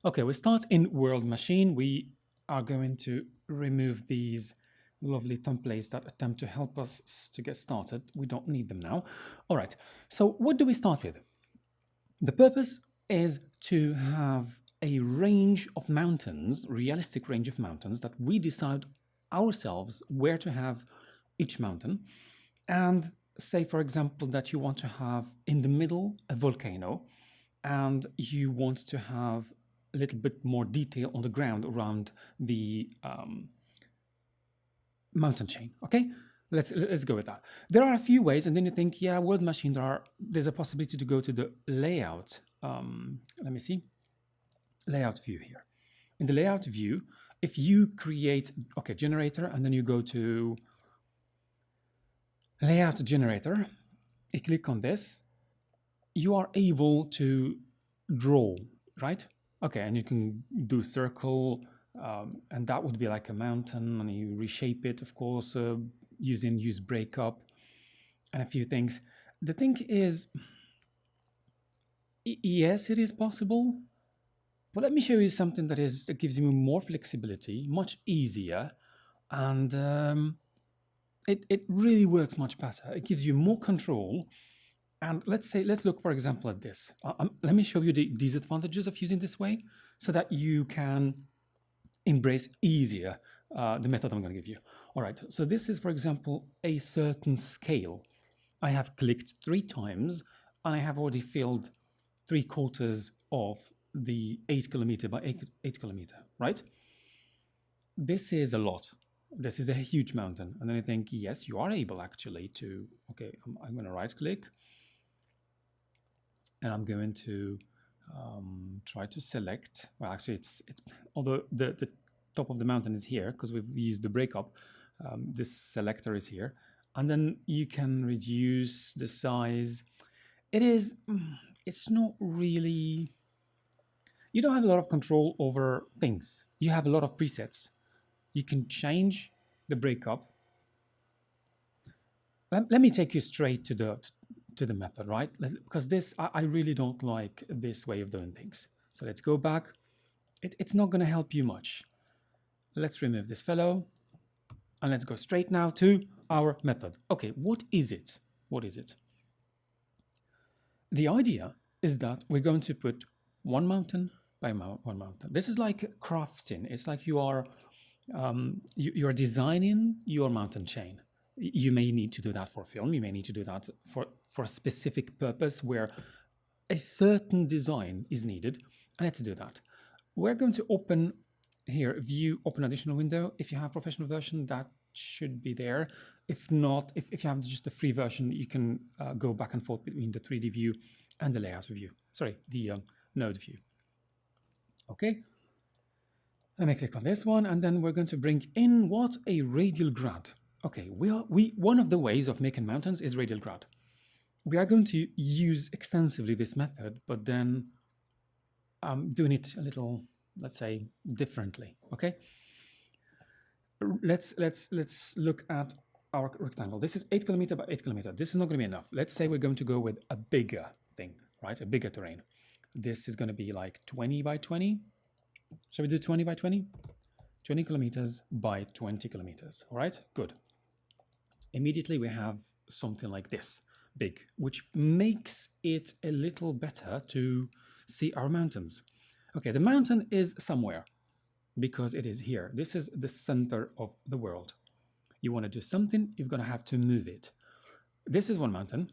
Okay, we start in world machine. We are going to remove these lovely templates that attempt to help us to get started. We don't need them now. All right, so what do we start with? The purpose is to have a range of mountains, realistic range of mountains that we decide ourselves where to have each mountain. And say, for example, that you want to have in the middle a volcano and you want to have a little bit more detail on the ground around the mountain chain. Okay, let's go with that. There are a few ways, and then you think, yeah, World Machine, there's a possibility to go to the layout. Let me see, layout view here. In the layout view, if you create generator, and then you go to layout generator, you click on this, you are able to draw, right? Okay, and you can do circle, and that would be like a mountain, and you reshape it, of course, use breakup and a few things. The thing is, yes, it is possible, but let me show you something that gives you more flexibility, much easier, and it really works much better. It gives you more control. And let's look, for example, at this. Let me show you the disadvantages of using this way so that you can embrace easier the method I'm going to give you. All right, so this is, for example, a certain scale. I have clicked 3 times and I have already filled 3/4 of the 8 kilometer by 8 kilometer, right? This is a lot. This is a huge mountain. And then I think, yes, you are able actually to, okay, I'm going to right click. And I'm going to try to select, well, actually it's although the top of the mountain is here because we've used the breakup, this selector is here. And then you can reduce the size. It's not really, you don't have a lot of control over things. You have a lot of presets. You can change the breakup. Let me take you straight to the method, right? Because I really don't like this way of doing things. So let's go back. It's not going to help you much. Let's remove this fellow and let's go straight now to our method. Okay, what is it? What is it? The idea is that we're going to put one mountain by one mountain. This is like crafting. It's like you are designing your mountain chain. You may need to do that for film. You may need to do that for a specific purpose where a certain design is needed. Let's do that. We're going to open here, view, open additional window. If you have professional version, that should be there. If not, if you have just the free version, you can go back and forth between the 3D view and the layout view. Sorry, the node view. Okay. Let me click on this one, and then we're going to bring in what? A radial grad. Okay, one of the ways of making mountains is radial grad. We are going to use extensively this method, but then doing it a little, let's say, differently. Okay. Let's look at our rectangle. This is 8 kilometer by 8 kilometer. This is not going to be enough. Let's say we're going to go with a bigger thing, right? A bigger terrain. This is going to be like 20 by 20. Shall we do 20 by 20? 20 kilometers by 20 kilometers. All right, good. Immediately we have something like this, big, which makes it a little better to see our mountains. Okay, the mountain is somewhere because it is here. This is the center of the world. You want to do something, you're going to have to move it. This is one mountain.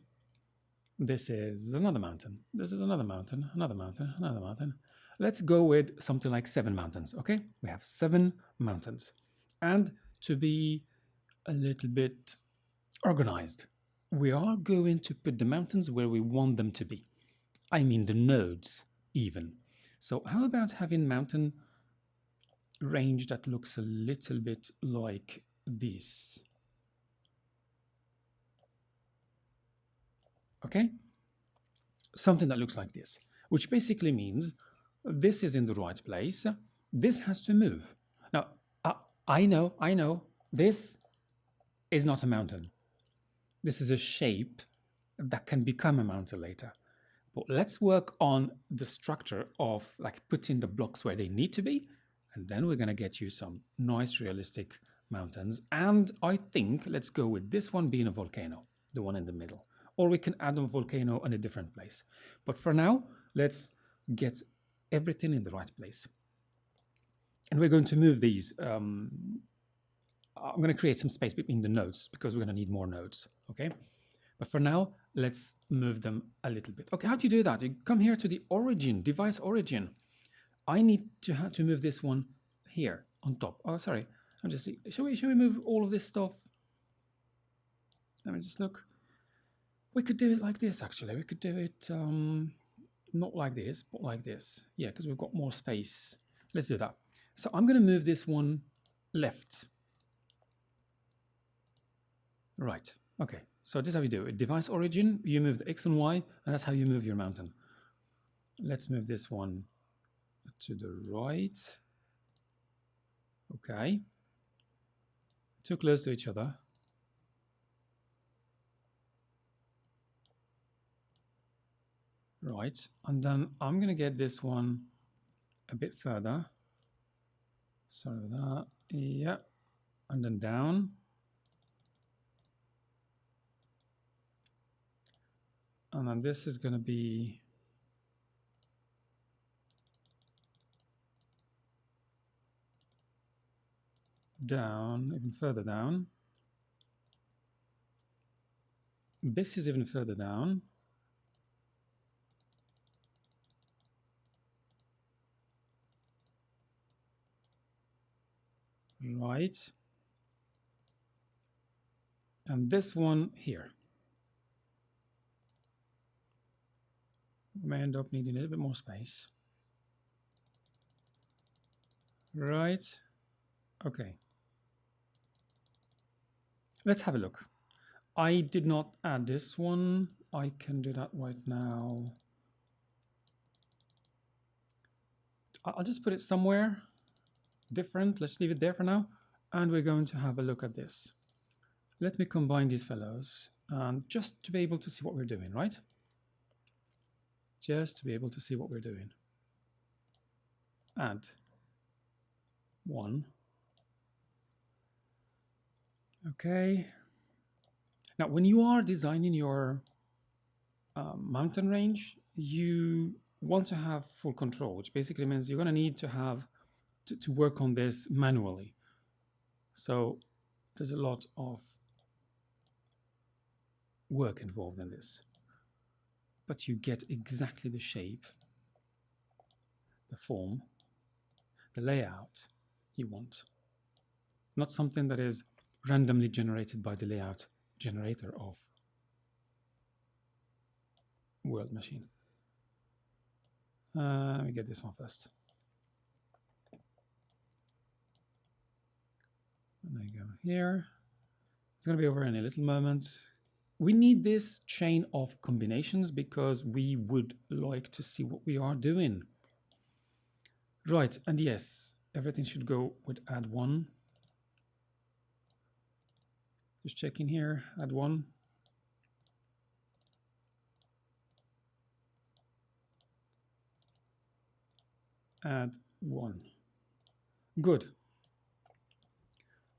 This is another mountain. This is another mountain, another mountain, another mountain. Let's go with something like 7 mountains, okay? We have 7 mountains. And to be a little bit organized, we are going to put the mountains where we want them to be. I mean the nodes, even. So how about having mountain range that looks a little bit like this? Okay? Something that looks like this, which basically means this is in the right place. This has to move. Now, I know, this is not a mountain. This is a shape that can become a mountain later. But let's work on the structure of like putting the blocks where they need to be. And then we're going to get you some nice realistic mountains. And I think let's go with this one being a volcano, the one in the middle. Or we can add a volcano in a different place. But for now, let's get everything in the right place. And we're going to move these. I'm going to create some space between the nodes because we're going to need more nodes. Okay. But for now, let's move them a little bit. Okay, how do you do that? You come here to the origin, device origin. I need to have to move this one here on top. Oh, sorry. I'm just shall we move all of this stuff? Let me just look. We could do it like this actually. We could do it not like this, but like this. Yeah, because we've got more space. Let's do that. So I'm going to move this one left. Right. Okay. So this is how you do it. Device origin, you move the X and Y, and that's how you move your mountain. Let's move this one to the right. Okay. Too close to each other. Right. And then I'm going to get this one a bit further. Sorry about that. Yeah. And then down. And then this is going to be down, even further down. This is even further down. Right. And this one here. We may end up needing a little bit more space. Right. Okay. Let's have a look. I did not add this one. I can do that right now. I'll just put it somewhere different. Let's leave it there for now. And we're going to have a look at this. Let me combine these fellows just to be able to see what we're doing, right? Just to be able to see what we're doing. Add one. Okay. Now, when you are designing your mountain range, you want to have full control, which basically means you're going to need to have to work on this manually. So there's a lot of work involved in this. But you get exactly the shape, the form, the layout you want. Not something that is randomly generated by the layout generator of World Machine. Let me get this one first. And I go here. It's going to be over in a little moment. We need this chain of combinations because we would like to see what we are doing. Right, and yes, everything should go with add one. Just checking here, add one. Add one. Good.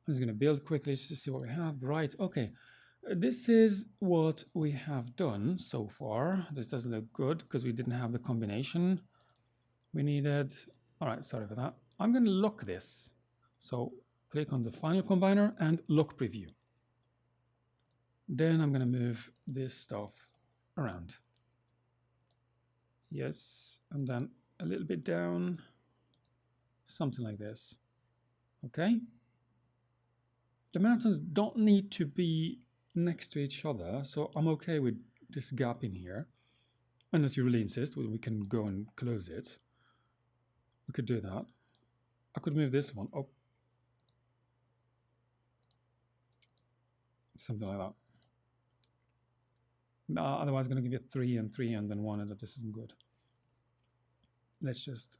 I'm just going to build quickly just to see what we have. Right, okay. This is what we have done so far. This doesn't look good because we didn't have the combination we needed. All right, sorry for that. I'm going to lock this. So click on the final combiner and lock preview. Then I'm going to move this stuff around. Yes, and then a little bit down, something like this. Okay. The mountains don't need to be next to each other, so I'm okay with this gap in here. Unless you really insist, we can go and close it. We could do that. I could move this one up. Something like that. No, otherwise, I'm going to give you 3 and 3 and then 1, and that this isn't good. Let's just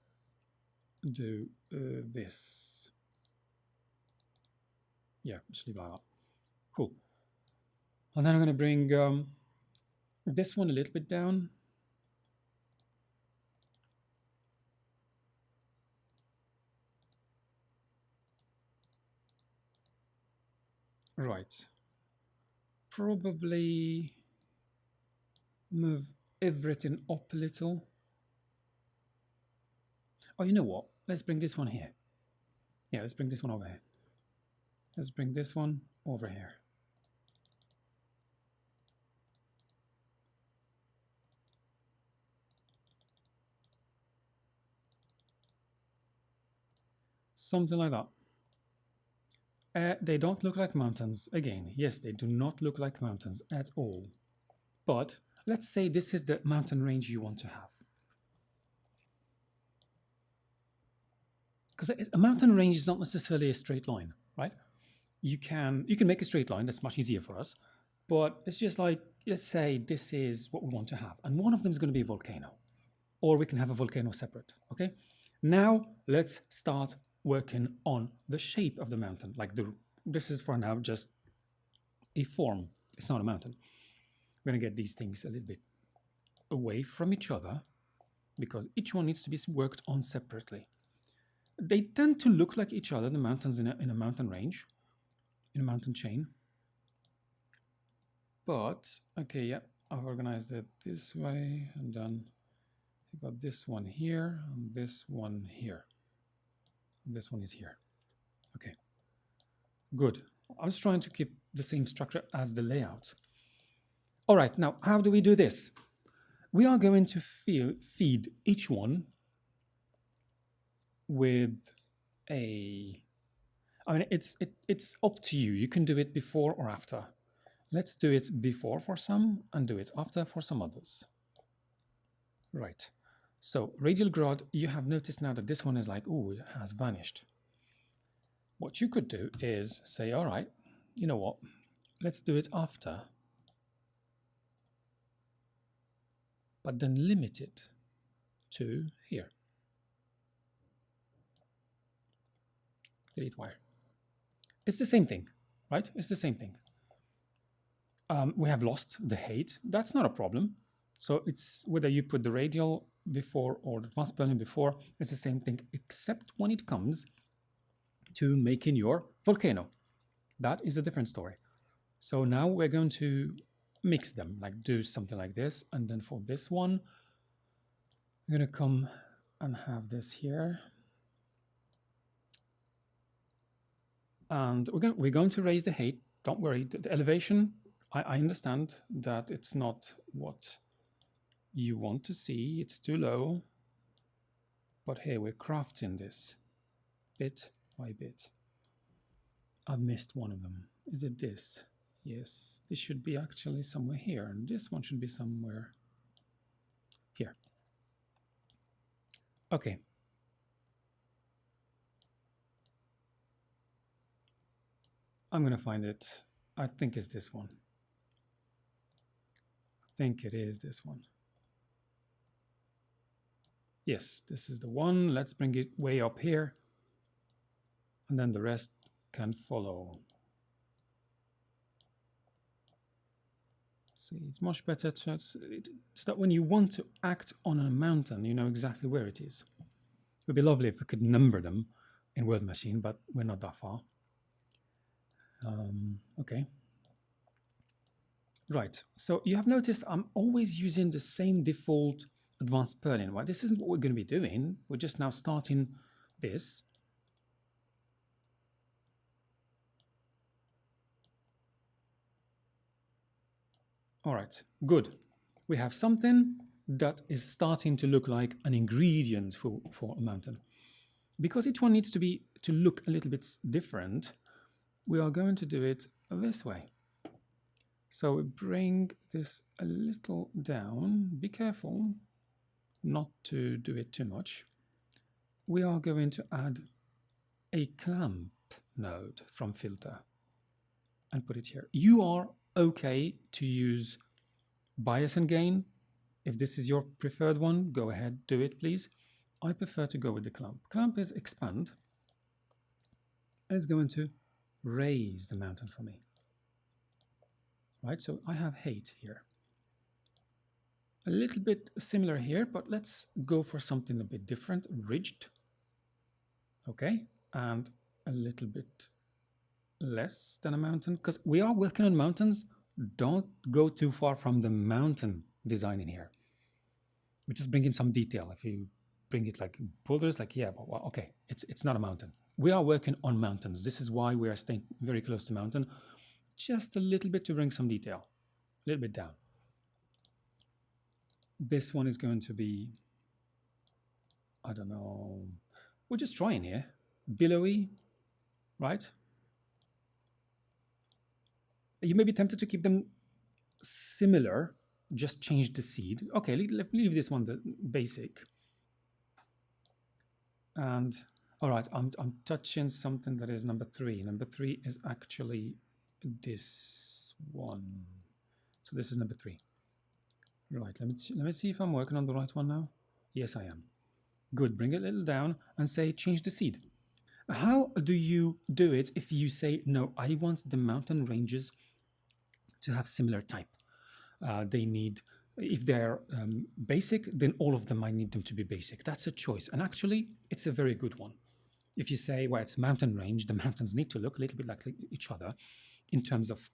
do this. Yeah, just leave it like that. Cool. And then I'm going to bring this one a little bit down. Right. Probably move everything up a little. Oh, you know what? Let's bring this one here. Yeah, let's bring this one over here. Let's bring this one over here. Something like that. They don't look like mountains. Again, yes, they do not look like mountains at all. But let's say this is the mountain range you want to have. Because a mountain range is not necessarily a straight line, right? You can make a straight line, that's much easier for us. But it's just like, let's say this is what we want to have. And one of them is going to be a volcano. Or we can have a volcano separate, okay? Now let's start working on the shape of the mountain. Like this is for now just a form. It's not a mountain. We're going to get these things a little bit away from each other because each one needs to be worked on separately. They tend to look like each other, the mountains in a mountain range, in a mountain chain. But, okay, yeah, I've organized it this way, and then I got this one here, and this one here. And this one is here. Okay, good. I'm just trying to keep the same structure as the layout. All right, now, how do we do this? We are going to feed each one with a... I mean, it's up to you. You can do it before or after. Let's do it before for some and do it after for some others. Right. So radial growth, you have noticed now that this one is like, oh, it has vanished. What you could do is say, all right, you know what? Let's do it after. But then limit it to here. Delete wire. It's the same thing, right? It's the same thing. We have lost the height. That's not a problem. So it's whether you put the radial before or the advanced plane before, it's the same thing, except when it comes to making your volcano. That is a different story. So now we're going to mix them, like do something like this. And then for this one, I'm going to come and have this here. And we're going to raise the height. Don't worry, the elevation, I understand that it's not what you want to see. It's too low. But hey, we're crafting this bit by bit. I've missed one of them. Is it this? Yes, this should be actually somewhere here. And this one should be somewhere here. Okay. I'm going to find it. I think it's this one. I think it is this one. Yes, this is the one. Let's bring it way up here. And then the rest can follow. See, it's much better so that when you want to act on a mountain, you know exactly where it is. It would be lovely if we could number them in World Machine, but we're not that far. Okay. Right, so you have noticed I'm always using the same default advanced purlin. Well, this isn't what we're going to be doing. We're just now starting this. All right, good. We have something that is starting to look like an ingredient for a mountain. Because each one needs to look a little bit different, we are going to do it this way. So we bring this a little down. Be careful not to do it too much. We are going to add a clamp node from filter and put it here. You are okay to use bias and gain. If this is your preferred one, go ahead, do it, please. I prefer to go with the clamp. Clamp is expand, and it's going to raise the mountain for me. Right, so I have height here. A little bit similar here, but let's go for something a bit different, ridged. Okay, and a little bit less than a mountain, because we are working on mountains. Don't go too far from the mountain design in here. We just bring in some detail. If you bring it like boulders, like, yeah, but well, okay, it's not a mountain. We are working on mountains. This is why we are staying very close to mountain. Just a little bit to bring some detail, a little bit down. This one is going to be, I don't know, we're just trying here. Billowy, right? You may be tempted to keep them similar, just change the seed. Okay, leave this one the basic. And all right, I'm touching something that is number 3. Number 3 is actually this one. So this is number 3. Right, let me see if I'm working on the right one now. Yes, I am. Good, bring it a little down and say change the seed. How do you do it if you say, no, I want the mountain ranges to have similar type? They need, if they're basic, then all of them, I need them to be basic. That's a choice. And actually, it's a very good one. If you say, well, it's mountain range, the mountains need to look a little bit like each other in terms of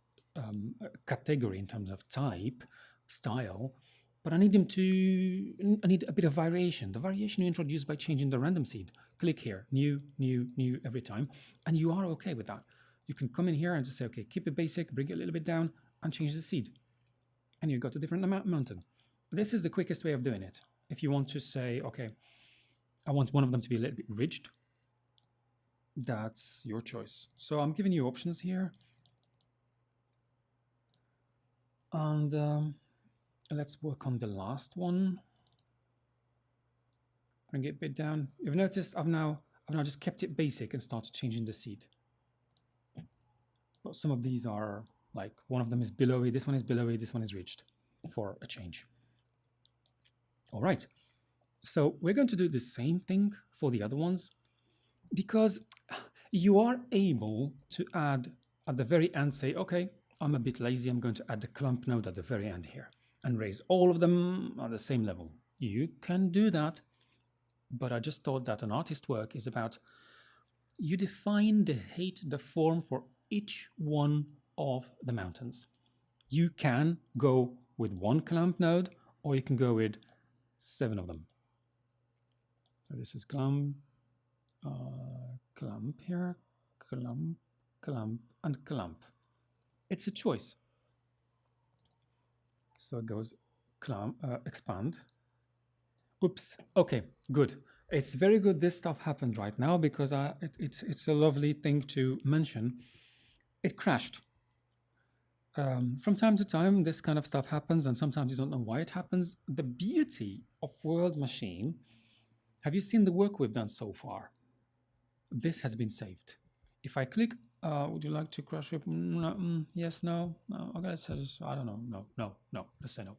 category, in terms of type, style, but I need a bit of variation. The variation you introduce by changing the random seed. Click here, new, new, new every time, and you are okay with that. You can come in here and just say, okay, keep it basic, bring it a little bit down, and change the seed. And you've got a different mountain. This is the quickest way of doing it. If you want to say, okay, I want one of them to be a little bit ridged, that's your choice. So I'm giving you options here. And let's work on the last one. Bring it a bit down. You've noticed I've now just kept it basic and started changing the seed. But some of these are like, one of them is billowy, this one is billowy, this one is ridged for a change. All right. So we're going to do the same thing for the other ones, because you are able to add at the very end, say, okay, I'm a bit lazy, I'm going to add the clump node at the very end here and raise all of them at the same level. You can do that, but I just thought that an artist's work is about, you define the height, the form for each one of the mountains. You can go with one clump node, or you can go with 7 of them. So this is clump, clump here, clump, clump, and clump. It's a choice. So it goes clump, expand. Oops. Okay, good. It's very good this stuff happened right now, because it's a lovely thing to mention. It crashed. From time to time, this kind of stuff happens, and sometimes you don't know why it happens. The beauty of World Machine, have you seen the work we've done so far? This has been saved. If I click, would you like to crash it? No, yes, no, no. Okay, so I don't know. No. Let's say no.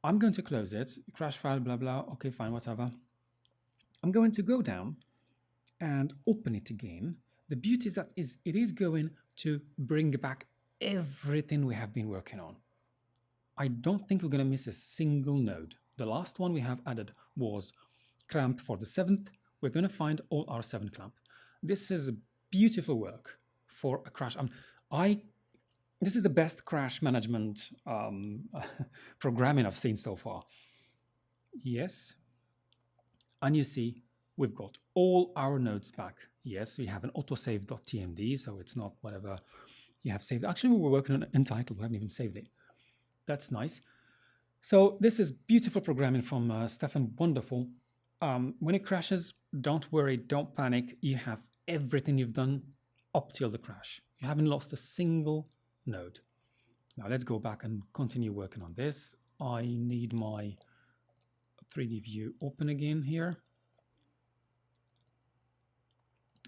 I'm going to close it. Crash file, blah, blah. Okay, fine, whatever. I'm going to go down and open it again. The beauty is that it is going to bring back everything we have been working on. I don't think we're going to miss a single node. The last one we have added was clamp for the 7th. We're going to find all our 7 clamp. This is beautiful work for a crash. This is the best crash management programming I've seen so far. Yes. And you see, we've got all our nodes back. Yes, we have an autosave.tmd, so it's not whatever you have saved. Actually, we were working on untitled. We haven't even saved it. That's nice. So this is beautiful programming from Stefan. Wonderful. When it crashes, don't worry, don't panic. You have everything you've done up till the crash. You haven't lost a single node. Now let's go back and continue working on this. I need my 3D view open again here.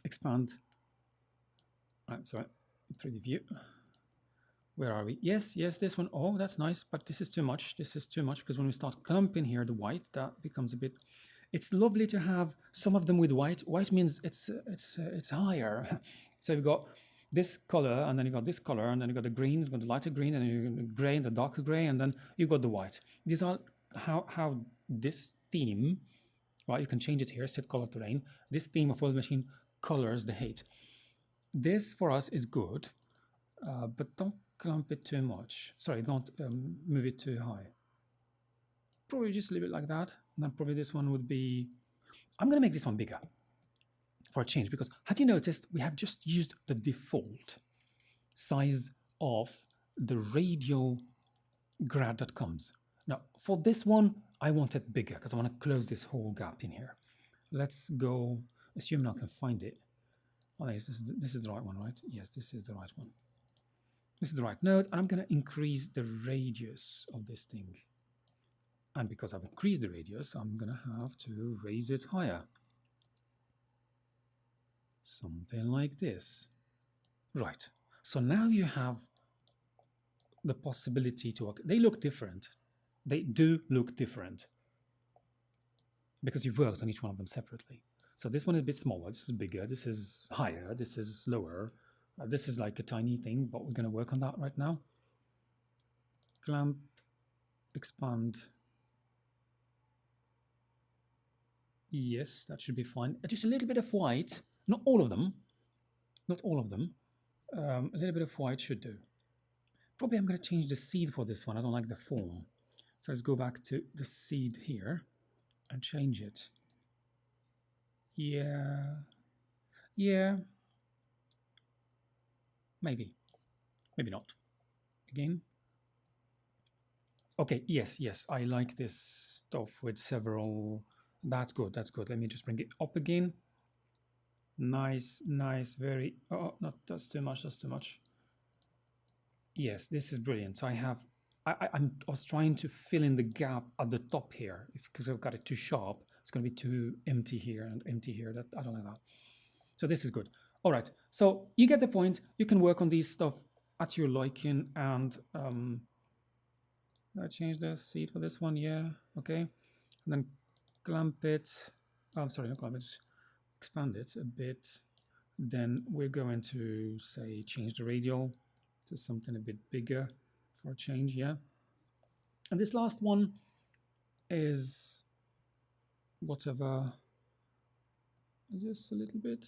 Expand. Sorry, 3D view. Where are we? Yes, this one. Oh, that's nice, but this is too much. This is too much, because when we start clumping here, the white, that becomes a bit. It's lovely to have some of them with white. White means it's higher. So you've got this color, and then you got this color, and then you got the green, you got the lighter green, and you got the gray and the darker gray, and then you got the white. These are how this theme, right? You can change it here, set color terrain. This theme of World Machine colors the height. this for us is good, but don't clump it too much. Sorry, don't move it too high. Probably just leave it like that. And then probably this one would be, I'm going to make this one bigger for a change, because have you noticed we have just used the default size of the radial grad that comes. Now for this one, I want it bigger because I want to close this whole gap in here. Let's go, assume I can find it. Oh, this is the right one, right? Yes, this is the right one. This is the right node, and I'm going to increase the radius of this thing. And because I've increased the radius, I'm going to have to raise it higher. Something like this. Right. So now you have the possibility to work. They look different. They do look different because you've worked on each one of them separately. So this one is a bit smaller. This is bigger. This is higher. This is lower. This is like a tiny thing, but we're going to work on that right now. Clamp, expand. Yes, that should be fine. Just a little bit of white. Not all of them. Not all of them. A little bit of white should do. Probably I'm going to change the seed for this one. I don't like the form. So let's go back to the seed here and change it. Yeah. Yeah. Maybe. Maybe not. Again. Okay, yes, yes. I like this stuff with several. That's good. That's good. Let me just bring it up again. Nice, nice, very. Oh, not that's too much. That's too much. Yes, this is brilliant. So I have. I was trying to fill in the gap at the top here because I've got it too sharp. It's going to be too empty here and empty here. That I don't like that. So this is good. All right. So you get the point. You can work on these stuff at your liking. And I change the seed for this one. Yeah. Okay. And then clamp it. Oh, I'm sorry, not clamp it. Expand it a bit. Then we're going to say change the radial to something a bit bigger for a change. Yeah. And this last one is whatever, just a little bit.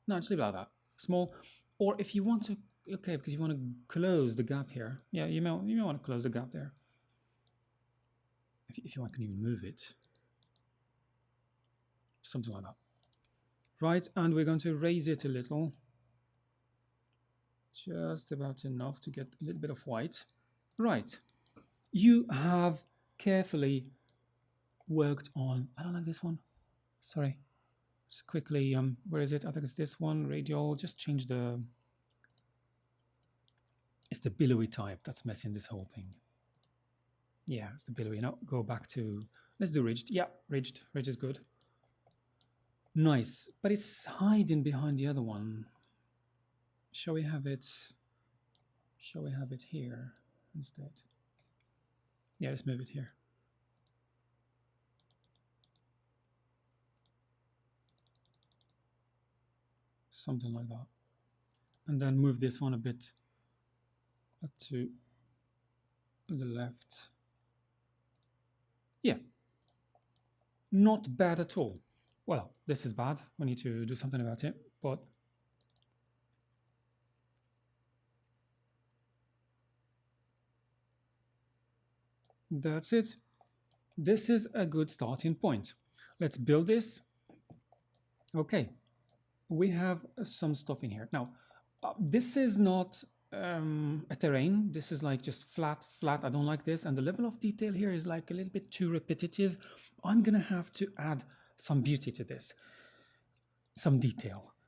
No, just leave it like that. Small. Or if you want to, okay, because you want to close the gap here. Yeah, you may want to close the gap there. If you want, I can even move it. Something like that. Right, and we're going to raise it a little. Just about enough to get a little bit of white. Right. You have carefully worked on, I don't like this one. Sorry. Just quickly, where is it? I think it's this one, radial. Just change the, it's the billowy type that's messing this whole thing. Yeah, it's the billowy. Now go back to, let's do ridged. Yeah, ridged. Ridge is good. Nice, but it's hiding behind the other one. Shall we have it? Shall we have it here instead? Yeah, let's move it here. Something like that. And then move this one a bit to the left. Yeah, not bad at all. Well, this is bad. We need to do something about it, but that's it. This is a good starting point. Let's build this. Okay, we have some stuff in here. Now, this is not a terrain. This is like just flat. I don't like this. And the level of detail here is like a little bit too repetitive. I'm going to have to add some beauty to this, some detail.